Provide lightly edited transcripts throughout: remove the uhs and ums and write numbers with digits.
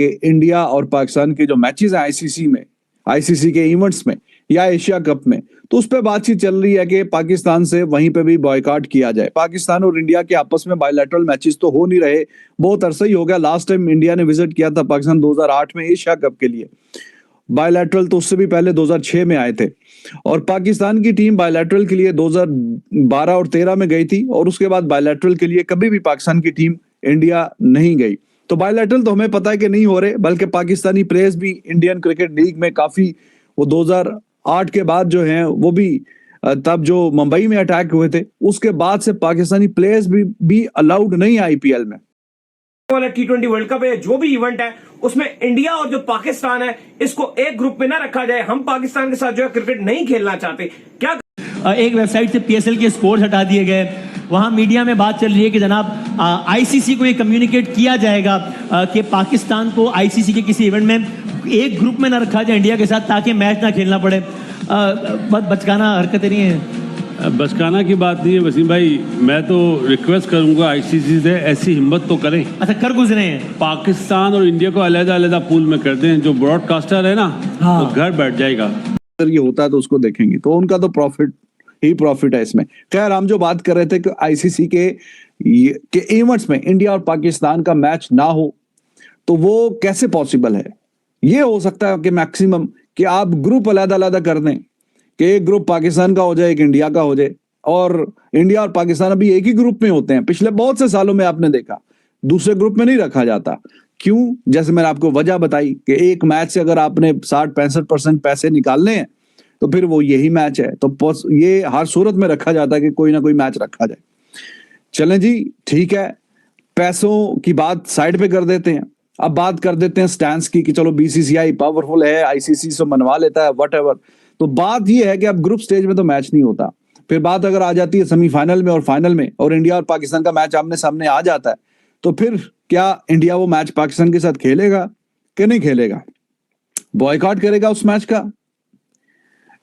कि इंडिया और पाकिस्तान के जो मैचेस हैं आईसीसी के इवेंट्स में या एशिया कप में, तो उस पर बातचीत चल रही है कि पाकिस्तान से वहीं पे भी बॉयकॉट किया जाए। पाकिस्तान और इंडिया के आपस में बायलैटरल मैचेस तो हो नहीं रहे, बहुत अरसा ही हो गया। लास्ट टाइम इंडिया ने विजिट किया था पाकिस्तान 2008 में एशिया कप के लिए। बायलैटरल तो उससे भी पहले 2006 में आए थे, और पाकिस्तान की टीम बायलैटरल के लिए 2012 और 13 में गई थी, और उसके बाद बायलैटरल के लिए कभी भी पाकिस्तान की टीम इंडिया नहीं गई। तो बायलैटरल तो हमें पता है कि नहीं हो रहे, बल्कि पाकिस्तानी प्लेयर्स भी इंडियन क्रिकेट लीग में काफी, वो 2008 के बाद जो हैं वो भी, तब जो मुंबई में अटैक हुए थे उसके बाद से पाकिस्तानी प्लेयर्स भी अलाउड नहीं है आईपीएल में। वाला T20 वर्ल्ड कप है, जो भी इवेंट है उसमें इंडिया और जो पाकिस्तान है इसको एक ग्रुप में ना रखा जाए। हम पाकिस्तान के साथ जो है क्रिकेट नहीं खेलना चाहते। क्या एक वेबसाइट से पीएसएल के स्कोर्स हटा दिए गए, वहां मीडिया में बात चल रही है कि जनाब आईसीसी को ये कम्युनिकेट किया जाएगा कि पाकिस्तान को आईसीसी के किसी इवेंट में एक ग्रुप में ना रखा जाए इंडिया के साथ, ताकि मैच ना खेलना पड़े। बचकाना हरकतें नहीं है, बचकाना की बात नहीं है वसीम भाई। मैं तो रिक्वेस्ट करूंगा आईसीसी से ऐसी हिम्मत तो करें। अच्छा, कर गुजरे हैं। पाकिस्तान और इंडिया को अलग-अलग पूल में कर दें। जो ब्रॉडकास्टर है ना, हाँ, वो घर बैठ जाएगा। अगर ये होता है तो उसको देखेंगे, तो उनका तो प्रॉफिट है इसमें। खैर, हम जो बात कर रहे थे कि आईसीसी के इवेंट्स में इंडिया और पाकिस्तान का मैच ना हो, तो वो कैसे पॉसिबल है? ये हो सकता है कि मैक्सिमम कि आप ग्रुप अलग-अलग कर दें, कि एक ग्रुप पाकिस्तान का हो जाए, एक इंडिया का हो जाए, और इंडिया और पाकिस्तान अभी एक ही ग्रुप में होते हैं। पिछले बहुत से सालों में आपने देखा दूसरे ग्रुप में नहीं रखा जाता। क्यों? जैसे मैंने आपको वजह बताई कि एक मैच से अगर आपने 60-65% पैसे निकालने हैं तो फिर वो यही मैच है, तो ये हर सूरत में रखा जाता है कि कोई ना कोई मैच रखा जाए। चलें जी, ठीक है, पैसों की बात साइड पे कर देते हैं। अब बात कर देते हैं स्टैंस की कि चलो बीसीसीआई पावरफुल है, आईसीसी से मनवा लेता है, व्हाटएवर। तो बात ये है कि अब ग्रुप स्टेज में तो मैच नहीं होता। फिर बात अगर आ जाती है सेमीफाइनल में और फाइनल में, और इंडिया और पाकिस्तान का मैच आमने सामने आ जाता है, तो फिर क्या इंडिया वो मैच पाकिस्तान के साथ खेलेगा कि नहीं खेलेगा? बॉयकॉट करेगा उस मैच का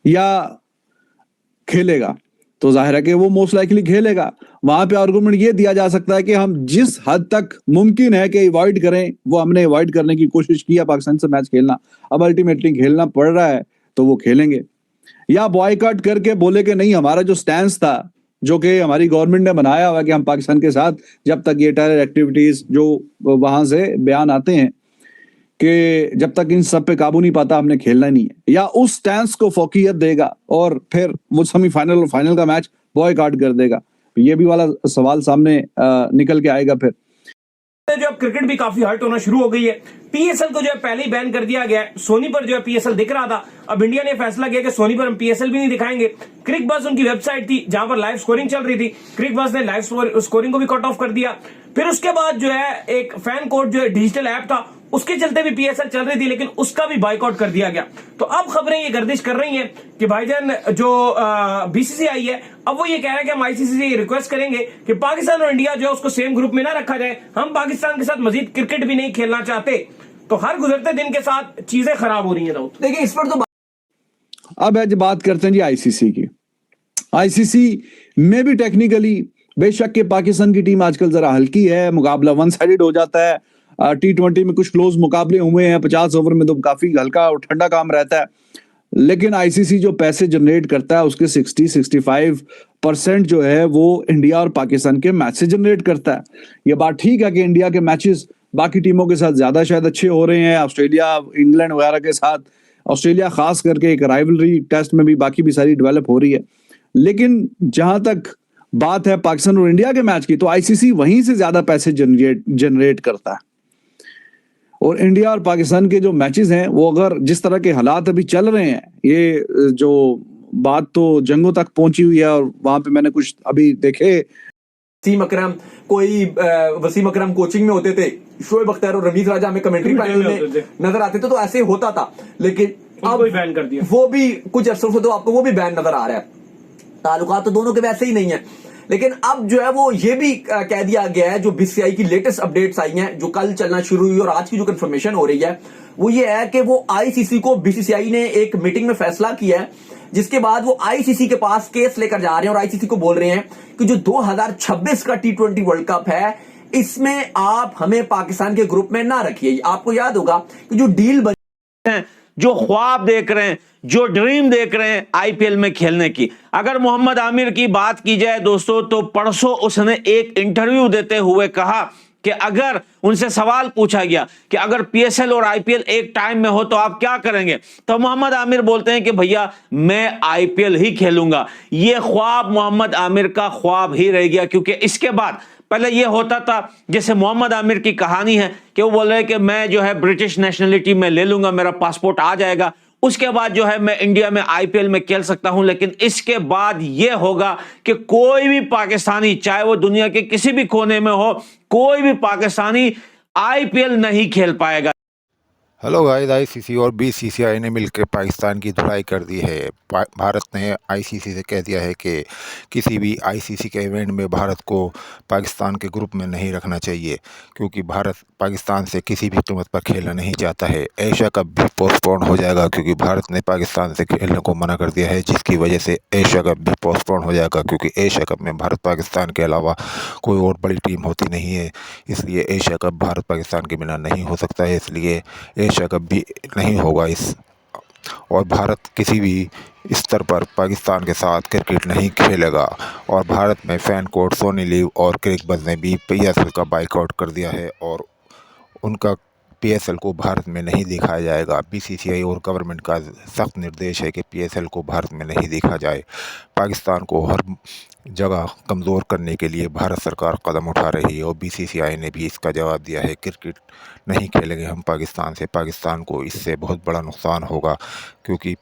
या खेलेगा? तो जाहिर है कि वो मोस्ट लाइकली खेलेगा। वहां पे आर्गुमेंट ये दिया जा सकता है कि हम जिस हद तक मुमकिन है कि अवॉइड करें, वो हमने अवॉइड करने की कोशिश की है पाकिस्तान से मैच खेलना। अब अल्टीमेटली खेलना पड़ रहा है तो वो खेलेंगे, या बॉयकॉट करके बोले कि नहीं, हमारा जो स्टैंस था, जो कि हमारी गवर्नमेंट ने बनाया हुआ कि हम पाकिस्तान के साथ जब तक ये टेरर एक्टिविटीज जो वहां से बयान आते हैं कि जब तक इन सब पे काबू नहीं पाता हमने खेलना नहीं है, या उस स्टैंस को फोकियत देगा और फिर वो सेमीफाइनल और फाइनल का मैच बॉयकॉट कर देगा। ये भी वाला सवाल सामने निकल के आएगा। फिर जो अब क्रिकेट भी काफी हर्ट होना शुरू हो गई है। पीएसएल को जो है पहले ही बैन कर दिया गया है। सोनी पर जो है पीएसएल दिख रहा था, अब इंडिया ने फैसला किया कि सोनी पर हम पीएसएल भी नहीं दिखाएंगे। क्रिकबज़ उनकी वेबसाइट थी जहां पर लाइव स्कोरिंग चल रही थी, क्रिकबज़ ने लाइव स्कोरिंग को भी कट ऑफ कर दिया। फिर उसके बाद जो है एक फैन कोड जो है डिजिटल ऐप था, उसके चलते भी पीएसएल चल रही थी, लेकिन उसका भी बाइकआउट कर दिया गया। तो अब खबरें ये गर्दिश कर रही हैं कि भाईजान जो बीसीसीआई है, अब वो ये कह रहे हैं कि हम आईसीसी से रिक्वेस्ट करेंगे कि पाकिस्तान और इंडिया जो है उसको सेम ग्रुप में ना रखा जाए। हम पाकिस्तान के साथ मजीद क्रिकेट भी नहीं खेलना चाहते। तो हर गुजरते दिन के साथ चीजें खराब हो रही हैं। तो देखिए, इस पर तो अब बात करते हैं जी आईसीसी की। आईसीसी में भी टेक्निकली बेशक के पाकिस्तान की टीम आजकल जरा हल्की है, मुकाबला वन साइडेड हो जाता है। T20 में कुछ क्लोज मुकाबले हुए हैं, 50 ओवर में तो काफी हल्का और ठंडा काम रहता है। लेकिन आईसीसी जो पैसे जनरेट करता है उसके 60-65% जो है वो इंडिया और पाकिस्तान के मैच से जनरेट करता है। ये बात ठीक है कि इंडिया के मैचेस बाकी टीमों के साथ ज्यादा शायद अच्छे हो रहे हैं, ऑस्ट्रेलिया, इंग्लैंड वगैरह के साथ। ऑस्ट्रेलिया खास करके एक राइवलरी टेस्ट में भी बाकी भी सारी डेवलप हो रही है। लेकिन जहां तक बात है पाकिस्तान और इंडिया के मैच की, तो आईसीसी वहीं से ज्यादा पैसे जनरेट करता है। और इंडिया और पाकिस्तान के जो मैचेस हैं, वो अगर जिस तरह के हालात अभी चल रहे हैं, ये जो बात तो जंगों तक पहुंची हुई है, और वहां पे मैंने कुछ अभी देखे, वसीम अकरम कोचिंग में होते थे, शोएब अख्तर और रमीज राजा हमें कमेंट्री पैनल में नजर आते थे, तो ऐसे होता था। लेकिन अब बैन कर दिया, वो भी कुछ अरसे से तो आपको वो भी बैन नजर आ रहा है। ताल्लुकात तो दोनों के वैसे ही नहीं है। लेकिन अब जो है वो ये भी कह दिया गया है, जो बीसीसीआई की लेटेस्ट अपडेट्स आई हैं, जो कल चलना शुरू हुई और आज की जो कंफर्मेशन हो रही है, वो ये है कि वो आईसीसी को बीसीसीआई ने एक मीटिंग में फैसला किया है, जिसके बाद वो आईसीसी के पास केस लेकर जा रहे हैं और आईसीसी को बोल रहे हैं कि जो 2026 का T20 वर्ल्ड कप है, इसमें आप हमें पाकिस्तान के ग्रुप में ना रखिए। आपको याद होगा कि जो डील हैं, जो ख्वाब देख रहे हैं, जो ड्रीम देख रहे हैं आईपीएल में खेलने की। अगर मोहम्मद आमिर की बात की जाए दोस्तों, तो परसों उसने एक इंटरव्यू देते हुए कहा कि अगर उनसे सवाल पूछा गया कि अगर पीएसएल और आईपीएल एक टाइम में हो तो आप क्या करेंगे, तो मोहम्मद आमिर बोलते हैं कि भैया मैं आईपीएल ही खेलूंगा। यह ख्वाब मोहम्मद आमिर का ख्वाब ही रह गया, क्योंकि इसके बाद पहले यह होता था, जैसे मोहम्मद आमिर की कहानी है कि वो बोल रहे हैं कि मैं जो है ब्रिटिश नेशनलिटी में ले लूंगा, मेरा पासपोर्ट आ जाएगा, उसके बाद जो है मैं इंडिया में आईपीएल में खेल सकता हूं। लेकिन इसके बाद यह होगा कि कोई भी पाकिस्तानी, चाहे वो दुनिया के किसी भी कोने में हो, कोई भी पाकिस्तानी आईपीएल नहीं खेल पाएगा। हेलो गाइस, आईसीसी और बीसीसीआई ने मिलकर पाकिस्तान की धुलाई कर दी है। भारत ने आईसीसी से कह दिया है कि किसी भी आईसीसी के इवेंट में भारत को पाकिस्तान के ग्रुप में नहीं रखना चाहिए, क्योंकि भारत पाकिस्तान से किसी भी कीमत पर खेलना नहीं चाहता है। एशिया कप भी पोस्टपोन हो जाएगा, क्योंकि भारत ने पाकिस्तान से खेलने को मना कर दिया है, जिसकी वजह से एशिया कप भी पोस्टपोन हो जाएगा, क्योंकि एशिया कप में भारत पाकिस्तान के अलावा कोई और बड़ी टीम होती नहीं है। इसलिए एशिया कप भारत पाकिस्तान के बिना नहीं हो सकता है, इसलिए एशिया कप भी नहीं होगा और भारत किसी भी स्तर पर पाकिस्तान के साथ क्रिकेट नहीं खेलेगा। और भारत में फैन कोर्ट, सोनी लीव और क्रिकबज़ ने भी पीएसएल का बाइकआउट कर दिया है और उनका पीएसएल को भारत में नहीं दिखाया जाएगा। बीसीसीआई और गवर्नमेंट का सख्त निर्देश है कि पीएसएल को भारत में नहीं देखा जाए। पाकिस्तान को हर जगह कमज़ोर करने के लिए भारत सरकार कदम उठा रही है और बीसीसीआई ने भी इसका जवाब दिया है। क्रिकेट नहीं खेलेंगे हम पाकिस्तान से, पाकिस्तान को इससे बहुत बड़ा नुकसान होगा, क्योंकि